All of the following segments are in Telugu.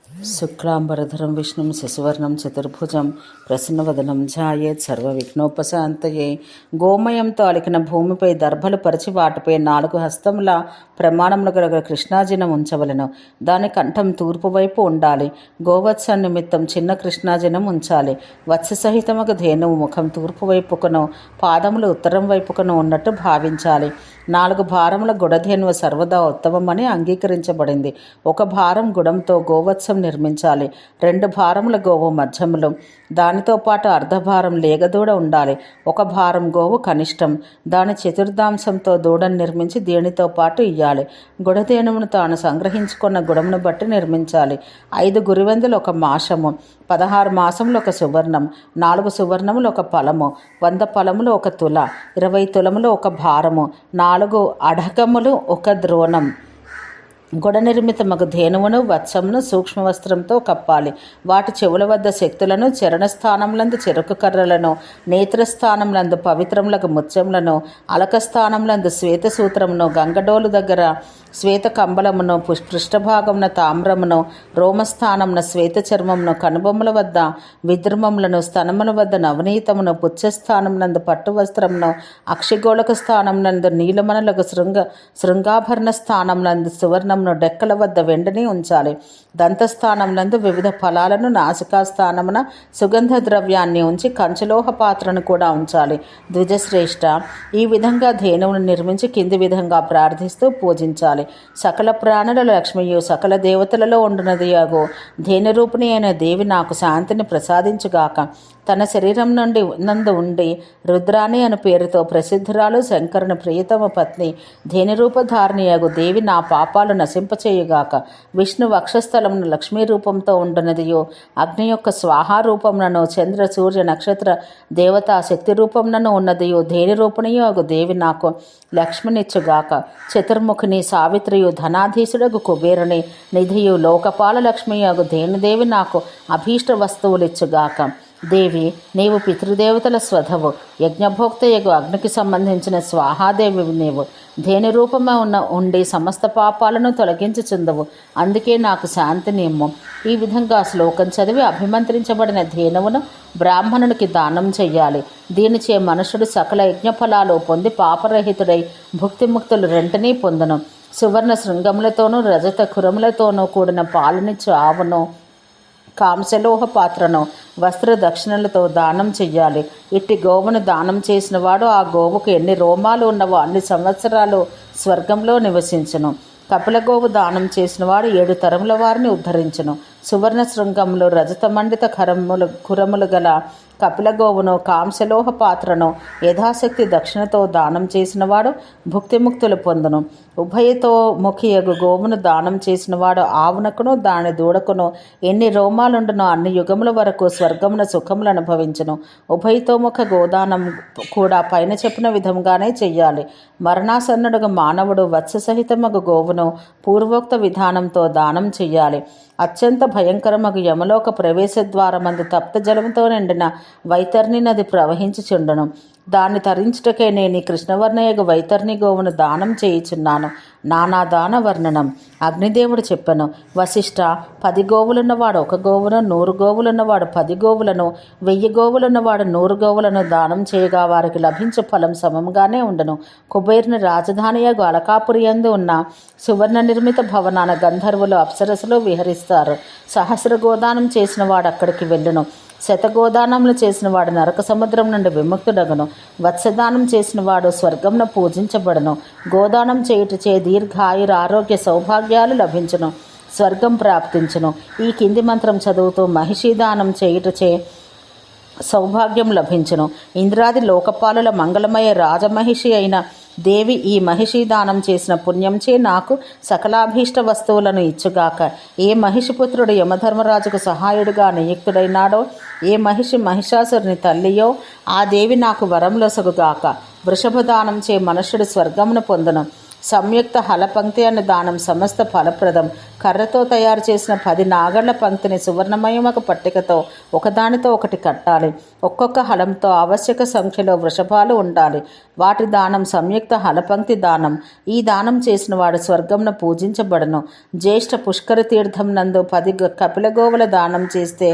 శుక్లాంబరధరం విష్ణుం శశివర్ణం చతుర్భుజం ప్రసన్నవదనం ఝాయేత్ సర్వవిఘ్నోపశాంతయే. గోమయంతో అలికిన భూమిపై దర్భలు పరిచి వాటిపై 4 హస్తముల ప్రమాణములు గల కృష్ణాజినం ఉంచవలను. దాని కంఠం తూర్పు వైపు ఉండాలి. గోవత్స నిమిత్తం చిన్న కృష్ణాజినం ఉంచాలి. వత్ససహితముగా ధేనువు ముఖం తూర్పు వైపుకను పాదములు ఉత్తరం వైపుకను ఉన్నట్టు భావించాలి. 4 భారముల గుడధేనువు సర్వదా ఉత్తమమని అంగీకరించబడింది. 1 భారం గుడంతో గోవత్సం నిర్మించాలి. 2 భారముల గోవు మధ్యములు, దానితో పాటు అర్ధభారం లేగదూడ ఉండాలి. 1 భారం గోవు కనిష్టం, దాని చతుర్థాంశంతో దూడను నిర్మించి దీనితో పాటు ఇయ్యాలి. గుడధేనువును తాను సంగ్రహించుకున్న గుడమును బట్టి నిర్మించాలి. 5 గురివెందులు 1 మాసము, 16 మాసములు 1 సువర్ణం, 4 సువర్ణములు 1 ఫలము, 100 ఫలములు 1 తుల, 20 తులములు 1 భారము, 4 అఢకములు 1 ద్రోణం. గుడ నిర్మితమగు ధేనువును వత్సమును సూక్ష్మ వస్త్రంతో కప్పాలి. వాటి చెవుల వద్ద శక్తులను, చరణస్థానములందు చెరుకు కర్రలను, నేత్రస్థానములందు పవిత్రములకు ముత్యములను, అలకస్థానములందు శ్వేతసూత్రమును, గంగడోలు దగ్గర శ్వేత కంబలమును, పృష్ఠభాగమున తామ్రమును, రోమస్థానమున శ్వేత చర్మమును, కనుబొమ్మల వద్ద విద్రుమములను, స్తనముల వద్ద నవనీతమును, పుచ్చస్థానమునందు పట్టు వస్త్రమును, అక్షిగోళక స్థానమునందు నీలమణులకు శృంగాభరణ స్థానమునందు సువర్ణ డెక్కల వద్ద వెండిని ఉంచాలి. దంతస్థానములందు వివిధ ఫలాలను, నాసికాస్థానమున సుగంధ ద్రవ్యాన్ని ఉంచి కంచలోహ పాత్రను కూడా ఉంచాలి. ద్విజశ్రేష్ఠ, ఈ విధంగా ధేనువును నిర్మించి కింది విధంగా ప్రార్థిస్తూ పూజించాలి. సకల ప్రాణుల లక్ష్మియు సకల దేవతలలో ఉండునది యాగో ధేనురూపిణి అయిన దేవి నాకు శాంతిని ప్రసాదించుగాక. తన శరీరం నందు ఉండి రుద్రాణి అను పేరుతో ప్రసిద్ధురాలు శంకరుని ప్రియతమ పత్ని ధేనురూపధారిణియగు దేవి నా పాపాలు నశింపచేయుగాక. విష్ణు వక్షస్థలమును లక్ష్మీ రూపంతో ఉండునదియో అగ్ని యొక్క స్వాహా రూపములను, చంద్ర సూర్య నక్షత్ర దేవతా శక్తి రూపములను ఉన్నదియో ధేనురూపిణియు అగు దేవి నాకు లక్ష్మినిచ్చుగాక. చతుర్ముఖిని సావిత్రియు, ధనాధీశుడగు కుబేరుని నిధియు, లోకపాల లక్ష్మి అగు ధేనుదేవి నాకు అభీష్ట వస్తువులిచ్చుగాక. దేవి, నీవు పితృదేవతల స్వధవు, యజ్ఞభోక్తయగు అగ్నికి సంబంధించిన స్వాహాదేవి నీవు. ధేను రూపమే ఉండి సమస్త పాపాలను తొలగించుచుందవు, అందుకే నాకు శాంతినిమ్ము. ఈ విధంగా శ్లోకం చదివి అభిమంత్రించబడిన ధేనువును బ్రాహ్మణునికి దానం చెయ్యాలి. దీనిచే మనుషుడు సకల యజ్ఞఫలాలు పొంది పాపరహితుడై భుక్తిముక్తులు రెంటినీ పొందును. సువర్ణ శృంగములతోనూ రజత కురములతోనూ కూడిన పాలనిచ్చు ఆవును, కాంసలోహ పాత్రను వస్త్ర దక్షిణలతో దానం చెయ్యాలి. ఇట్టి గోవును దానం చేసిన వాడు ఆ గోవుకు ఎన్ని రోమాలు ఉన్నవో అన్ని సంవత్సరాలు స్వర్గంలో నివసించును. కపిల గోవు దానం చేసిన వాడు 7 తరముల వారిని ఉద్ధరించును. సువర్ణ శృంగములు, రజత మండిత కురములు గల కపిల గోవును, కాంసలోహ పాత్రను యథాశక్తి దక్షిణతో దానం చేసిన వాడు భుక్తిముక్తులు పొందును. ఉభయతో ముఖియగు గోవును దానం చేసిన వాడు ఆవునకును దాని దూడకును ఎన్ని రోమాలుండునో అన్ని యుగముల వరకు స్వర్గమున సుఖములు అనుభవించును. ఉభయతోముఖ గోదానం కూడా పైన చెప్పిన విధంగానే చెయ్యాలి. మరణాసన్నుడుగా మానవుడు వత్ససహితమగు గోవును పూర్వోక్త విధానంతో దానం చెయ్యాలి. అత్యంత భయంకరమగు యమలోక ప్రవేశ ద్వారమందు తప్త జలముతో నిండిన వైతర్ని నది ప్రవహించుచుండును. దాన్ని తరించుటకే నేను కృష్ణవర్ణయగు వైతర్ని గోవును దానం చేయుచున్నాను. నానా దాన వర్ణనం. అగ్నిదేవుడు చెప్పెను, వశిష్ఠ, 10 గోవులున్నవాడు 1 గోవును, 100 గోవులున్నవాడు 10 గోవులను, 1000 గోవులున్నవాడు 100 గోవులను దానం చేయగా వారికి లభించే ఫలం సమముగానే ఉండను. కుబేరుని రాజధానియగు అలకాపురి యందు ఉన్న సువర్ణ నిర్మిత భవనాన గంధర్వులు అప్సరసులు విహరిస్తారు. సహస్ర గోదానం చేసిన వాడు అక్కడికి వెళ్ళును. శతగోదానములు చేసిన వాడు నరక సముద్రం నుండి విముక్తుడగను. వత్సదానం చేసిన వాడు స్వర్గంను పూజించబడను. గోదానం చేయుటచే దీర్ఘాయుర ఆరోగ్య సౌభాగ్యాలు లభించును, స్వర్గం ప్రాప్తించును. ఈ కింది మంత్రం చదువుతూ మహిషీదానం చేయుటచే సౌభాగ్యం లభించును. ఇంద్రాది లోకపాలుల మంగళమయ రాజమహిషి అయిన దేవి ఈ మహిషి దానం చేసిన పుణ్యంచే నాకు సకలాభీష్ట వస్తువులను ఇచ్చుగాక. ఏ మహిషిపుత్రుడు యమధర్మరాజుకు సహాయుడిగా నియుక్తుడైనాడో, ఏ మహిషి మహిషాసురుని తల్లియో ఆ దేవి నాకు వరములొసగుగాక. వృషభ దానం చే మనుష్యుడు స్వర్గమును పొందును. సంయుక్త హలపంక్తి అను దానం సమస్త ఫలప్రదం. కర్రతో తయారు చేసిన 10 నాగళ్ల పంక్తిని సువర్ణమయమక పట్టికతో ఒకదానితో ఒకటి కట్టాలి. ఒక్కొక్క హలంతో ఆవశ్యక సంఖ్యలో వృషభాలు ఉండాలి. వాటి దానం సంయుక్త హలపంక్తి దానం. ఈ దానం చేసిన వాడు స్వర్గంను పూజించబడను. జ్యేష్ఠ పుష్కర తీర్థం నందు 10 కపిలగోవుల దానం చేస్తే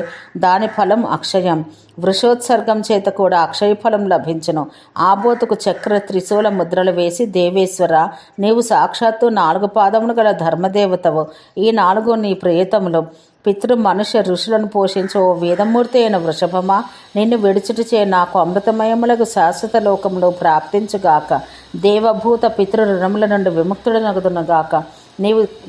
దాని ఫలం అక్షయం. వృషోత్సర్గం చేత కూడా అక్షయ ఫలం లభించును. ఆబోతుకు చక్ర త్రిశూల ముద్రలు వేసి, దేవేశ్వర, నీవు సాక్షాత్తు 4 పాదములు గల ధర్మదేవతవు. ఈ 4 నీ ప్రియతములు. పితృ మనుష్య ఋషులను పోషించు ఓ వేదమూర్తి అయిన వృషభమా, నిన్ను విడిచుటచే నాకు అమృతమయములకు శాశ్వత లోకములు ప్రాప్తించుగాక. దేవభూత పితృ రుణముల నుండి విముక్తుడనగుదునుగాక.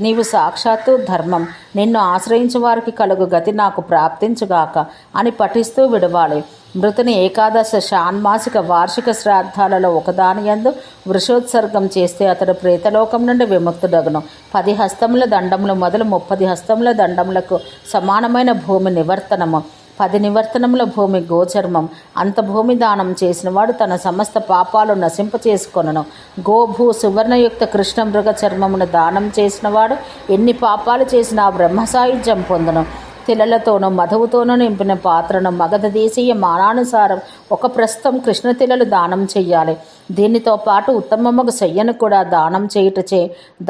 నీవు సాక్షాత్తు ధర్మం. నిన్ను ఆశ్రయించు వారికి కలుగు గతి నాకు ప్రాప్తించుగాక అని పఠిస్తూ విడవాలి. మృతుని ఏకాదశ షాన్మాసిక వార్షిక శ్రాద్ధాలలో ఒకదానియందు వృషోత్సర్గం చేస్తే అతడు ప్రేతలోకం నుండి విముక్తుడగును. 10 హస్తముల దండములు మొదలు 30 హస్తముల దండములకు సమానమైన భూమి నివర్తనము. 10 నివర్తనముల భూమి గోచర్మం. అంత భూమి దానం చేసినవాడు తన సమస్త పాపాలు నశింపచేసుకొనును. గోభూ సువర్ణయుక్త కృష్ణ మృగ చర్మమును దానం చేసినవాడు ఎన్ని పాపాలు చేసినా బ్రహ్మసాయుధ్యం పొందును. తిలలతోనూ మధువుతోనూ నింపిన పాత్రను మగధ దేశీయ మానానుసారం 1 ప్రస్థం కృష్ణ తిలలు దానం చెయ్యాలి. దీనితో పాటు ఉత్తమముగు శయ్యను కూడా దానం చేయుటచే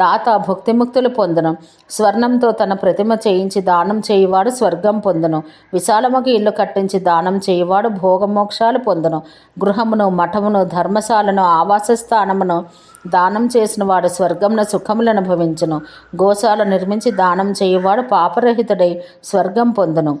దాత భుక్తిముక్తులు పొందును. స్వర్ణంతో తన ప్రతిమ చేయించి దానం చేయువాడు స్వర్గం పొందును. విశాలముగు ఇల్లు కట్టించి దానం చేయువాడు భోగమోక్షాలు పొందును. గృహమును, మఠమును, ధర్మశాలను, ఆవాస స్థానమును దానం చేసిన వాడు స్వర్గంన సుఖములు అనుభవించును. గోశాల నిర్మించి దానం చేయువాడు పాపరహితుడై స్వర్గం పొందును.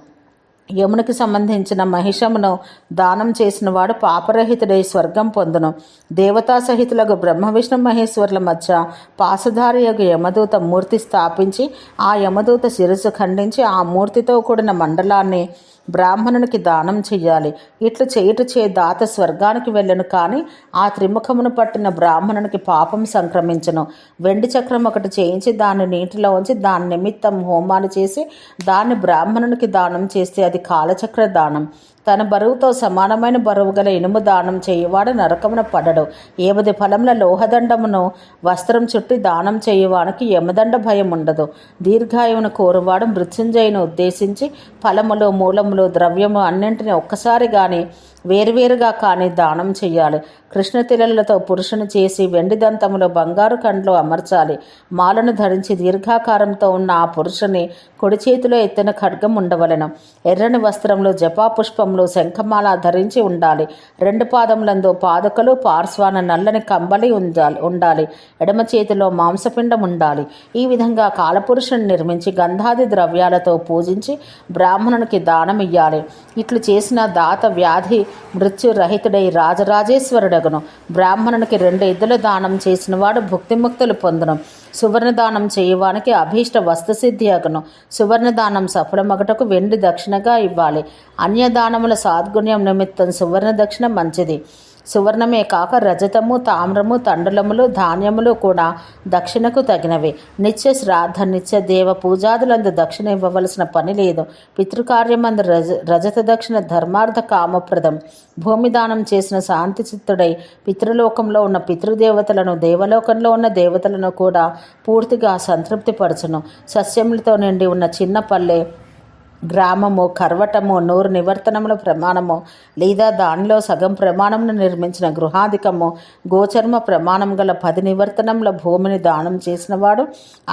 యమునికి సంబంధించిన మహిషమును దానం చేసిన వాడు పాపరహితుడై స్వర్గం పొందును. దేవతా సహితులకు బ్రహ్మ విష్ణు మహేశ్వరుల మధ్య పాసధారి యొక్క యమదూత మూర్తి స్థాపించి ఆ యమదూత శిరస్సు ఖండించి ఆ మూర్తితో కూడిన మండలాన్ని బ్రాహ్మణునికి దానం చెయ్యాలి. ఇట్లు చేయుటచే దాత స్వర్గానికి వెళ్ళను. కానీ ఆ త్రిముఖమును పట్టిన బ్రాహ్మణునికి పాపం సంక్రమించను. వెండి చక్రం ఒకటి చేయించి దాన్ని నీటిలో ఉంచి దాని నిమిత్తం హోమాలు చేసి దాన్ని బ్రాహ్మణునికి దానం చేస్తే అది కాలచక్ర దానం. తన బరువుతో సమానమైన బరువు గల ఇనుము దానం చేయువాడు నరకమున పడడు. 8 ఫలముల లోహదండమును వస్త్రం చుట్టి దానం చేయువానికి యమదండ భయం ఉండదు. దీర్ఘాయువును కోరువాడు మృత్యుంజయును ఉద్దేశించి ఫలములు, మూలములు, ద్రవ్యము అన్నింటినీ ఒక్కసారి కానీ వేరువేరుగా కానీ దానం చెయ్యాలి. కృష్ణతిలలతో పురుషుని చేసి వెండి దంతములో బంగారు కండ్లు అమర్చాలి. మాలను ధరించి దీర్ఘాకారంతో ఉన్న ఆ పురుషుని కుడి చేతిలో ఎత్తిన ఖడ్గం ఉండవలెను. ఎర్రని వస్త్రంలో జపాపుష్పములు, శంఖమాల ధరించి ఉండాలి. 2 పాదములందు పాదుకలు, పార్శ్వాన నల్లని కంబలి ఉండాలి. ఎడమ చేతిలో మాంసపిండం ఉండాలి. ఈ విధంగా కాలపురుషుని నిర్మించి గంధాది ద్రవ్యాలతో పూజించి బ్రాహ్మణునికి దానమియ్యాలి. ఇట్లు చేసిన దాత వ్యాధి మృత్యురహితుడై రాజరాజేశ్వరుడగును. బ్రాహ్మణునికి 2 ఎద్దుల దానం చేసిన వాడు భుక్తిముక్తులు పొందును. సువర్ణదానం చేయువానికి అభీష్ట వస్తుసిద్ధి అగును. సువర్ణదానం సఫలమగటకు వెండి దక్షిణగా ఇవ్వాలి. అన్యదానముల సాద్గుణ్యం నిమిత్తం సువర్ణ దక్షిణ మంచిది. సువర్ణమే కాక రజతము, తామ్రము, తండులములు, ధాన్యములు కూడా దక్షిణకు తగినవి. నిత్య శ్రాద్ధ, నిత్య దేవ పూజాదులందు దక్షిణ ఇవ్వవలసిన పని లేదు. పితృకార్యమందు రజత దక్షిణ ధర్మార్థ కామప్రదం. భూమి దానం చేసిన శాంతి చిత్తుడై పితృలోకంలో ఉన్న పితృదేవతలను, దేవలోకంలో ఉన్న దేవతలను కూడా పూర్తిగా సంతృప్తిపరచును. సస్యములతో నిండి ఉన్న చిన్న పల్లె, గ్రామము, కర్వటము, 100 నివర్తనముల ప్రమాణము లేదా దానిలో సగం ప్రమాణమును నిర్మించిన గృహాధికము, గోచర్మ ప్రమాణం గల 10 నివర్తనముల భూమిని దానం చేసినవాడు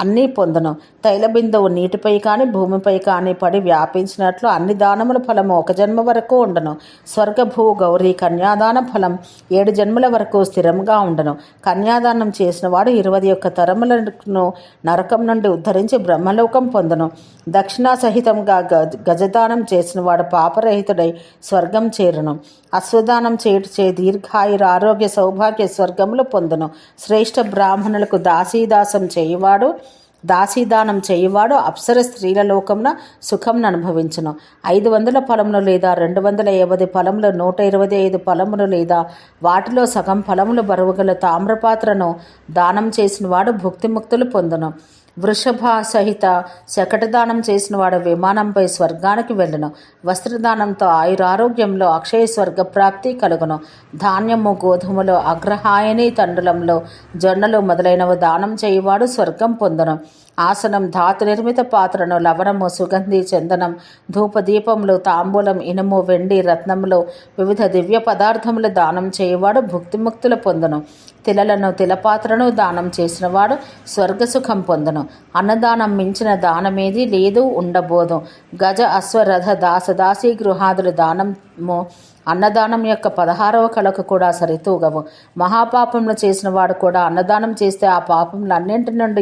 అన్నీ పొందును. తైలబిందువు నీటిపై కానీ భూమిపై కానీ పడి వ్యాపించినట్లు అన్ని దానముల ఫలము 1 జన్మ వరకు ఉండను. స్వర్గభూ గౌరీ కన్యాదాన ఫలం 7 జన్మల వరకు స్థిరంగా ఉండను. కన్యాదానం చేసినవాడు 21 తరములను నరకం నుండి ఉద్ధరించి బ్రహ్మలోకం పొందును. దక్షిణా సహితంగా గజదానం చేసిన వాడు పాపరహితుడై స్వర్గం చేరును. అశ్వదానం చేయుటచే దీర్ఘాయుర ఆరోగ్య సౌభాగ్య స్వర్గములు పొందును. శ్రేష్ఠ బ్రాహ్మణులకు దాసీదానం చేయువాడు అప్సర స్త్రీల లోకమున సుఖంను అనుభవించును. 500 ఫలములు లేదా 250 ఫలములు, 125 ఫలములు లేదా వాటిలో సగం ఫలములు బరువుగల తామ్రపాత్రను దానం చేసిన వాడు భుక్తిముక్తులు పొందును. వృషభ సహిత శకటదానం చేసిన వాడు విమానంపై స్వర్గానికి వెళ్ళును. వస్త్రదానంతో ఆయురారోగ్యంలో అక్షయ స్వర్గప్రాప్తి కలుగును. ధాన్యము, గోధుమలు, అగ్రహాయని తండులంలో జొన్నలు మొదలైనవి దానం చేయువాడు స్వర్గం పొందును. ఆసనం, ధాతు నిర్మిత పాత్రను, లవణము, సుగంధి, చందనం, ధూపదీపములు, తాంబూలం, ఇనుము, వెండి, రత్నములు, వివిధ దివ్య పదార్థములు దానం చేయువాడు భుక్తిముక్తులు పొందును. తిలలను, తిలపాత్రను దానం చేసినవాడు స్వర్గసుఖం పొందును. అన్నదానం మించిన దానమేది లేదు, ఉండబోదు. గజ, అశ్వరథ, దాసదాసీ గృహాదులు దానము అన్నదానం యొక్క 16వ కళకు కూడా సరితూగవు. మహాపాపములు చేసిన వాడు కూడా అన్నదానం చేస్తే ఆ పాపములన్నింటి నుండి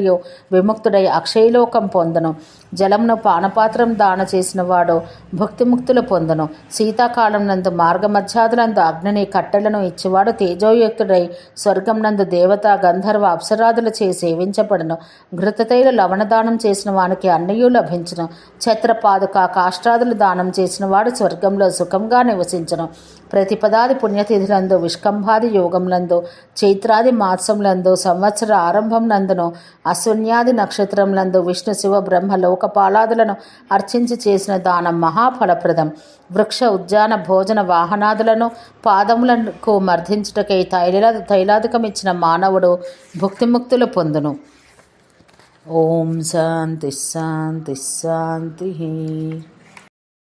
విముక్తుడై అక్షయలోకం పొందును. జలమును, పానపాత్రం దాన చేసిన వాడు భుక్తిముక్తులు పొందును. శీతాకాలం నందు మార్గమధ్యాదులందు అగ్నిని, కట్టెలను ఇచ్చేవాడు తేజోయుక్తుడై స్వర్గం నందు దేవత, గంధర్వ, అప్సరాదులు చే సేవించబడును. ఘృతతైల లవణదానం చేసిన వానికి అన్నయూ లభించును. ఛత్రపాదుక, కాష్టాదులు దానం చేసిన వాడు స్వర్గంలో సుఖంగా నివసించును. ప్రతిపదాది పుణ్యతిథులందు, విష్కంభాది యోగంలందు, చైత్రాది మాసంలందు, సంవత్సర ఆరంభం నందును, అశ్వన్యాది నక్షత్రంలందు విష్ణు, శివ, బ్రహ్మ, లోకపాలాదులను అర్చించి చేసిన దానం మహాఫలప్రదం. వృక్ష, ఉద్యాన, భోజన, వాహనాదులను పాదములకు మర్దించుటకై తైలాధికమిచ్చిన మానవుడు భుక్తిముక్తులు పొందును. ఓం శాంతి శాంతి శాంతి.